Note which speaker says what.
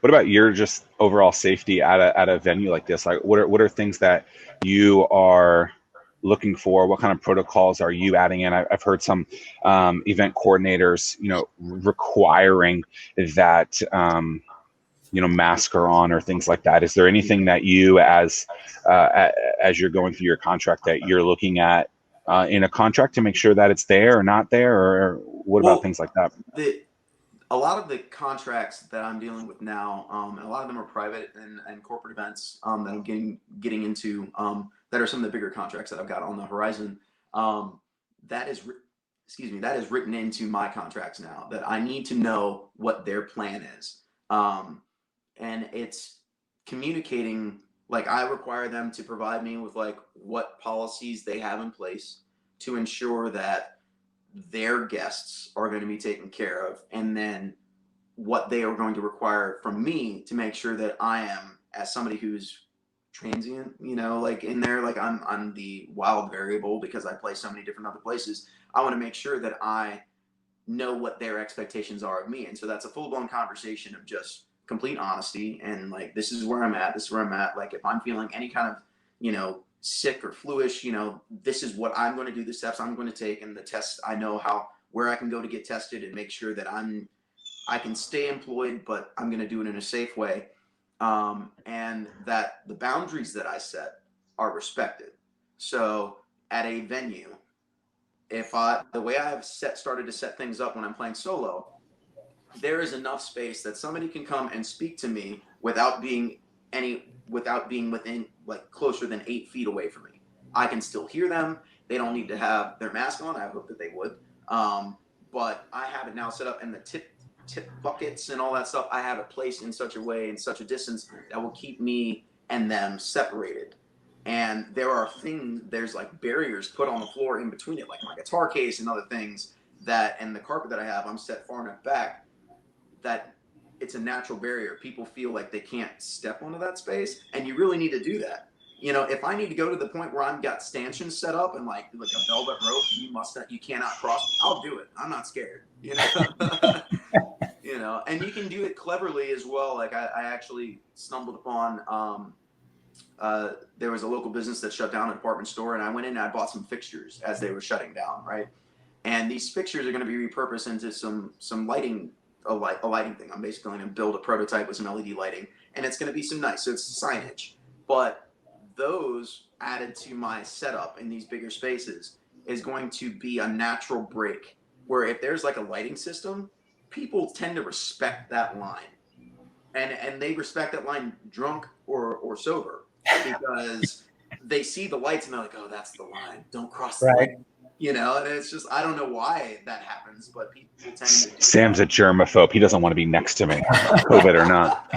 Speaker 1: What about your just overall safety at a venue like this? Like, what are things that you are looking for? What kind of protocols are you adding in? I've heard some event coordinators, requiring that mask are on or things like that. Is there anything that you, as you're going through your contract, that you're looking at in a contract to make sure that it's there or not there, or what about
Speaker 2: Well,
Speaker 1: things like that?
Speaker 2: a lot of the contracts that I'm dealing with now, and a lot of them are private and corporate events that I'm getting into, that are some of the bigger contracts that I've got on the horizon. Um, that is, that is written into my contracts now, that I need to know what their plan is, and it's communicating. Like, I require them to provide me with like what policies they have in place to ensure that their guests are going to be taken care of, and then what they are going to require from me to make sure that I am, as somebody who's transient, like in there, like I'm the wild variable because I play so many different other places. I want to make sure that I know what their expectations are of me. And so that's a full-blown conversation of just complete honesty, and like, this is where I'm at, this is where I'm at. Like, if I'm feeling any kind of, sick or fluish, this is what I'm going to do, the steps I'm going to take, and the tests I know where I can go to get tested, and make sure that I can stay employed, but I'm going to do it in a safe way. And that the boundaries that I set are respected. So at a venue, the way I have started to set things up when I'm playing solo, there is enough space that somebody can come and speak to me without being within, like, closer than 8 feet away from me. I can still hear them. They don't need to have their mask on. I hope that they would. But I have it now set up, and the tip buckets and all that stuff, I have it placed in such a way, in such a distance, that will keep me and them separated. And there's like barriers put on the floor in between it, like my guitar case and other things, and the carpet that I have, I'm set far enough back that it's a natural barrier. People feel like they can't step onto that space, and you really need to do that. If I need to go to the point where I've got stanchions set up and like a velvet rope, you cannot cross, I'll do it. I'm not scared. And you can do it cleverly as well. Like, I actually stumbled upon, there was a local business that shut down, a department store, and I went in and I bought some fixtures as they were shutting down, right? And these fixtures are going to be repurposed into some lighting, a lighting thing. I'm basically going to build a prototype with some LED lighting, and it's going to be some nice, so it's signage. But those added to my setup in these bigger spaces is going to be a natural break, where if there's like a lighting system, people tend to respect that line, and they respect that line drunk or sober, because they see the lights and they're like, oh, that's the line, don't cross the line. And it's just, I don't know why that happens, but people tend to do
Speaker 1: Sam's
Speaker 2: that.
Speaker 1: a germaphobe. He doesn't want to be next to me, COVID or not.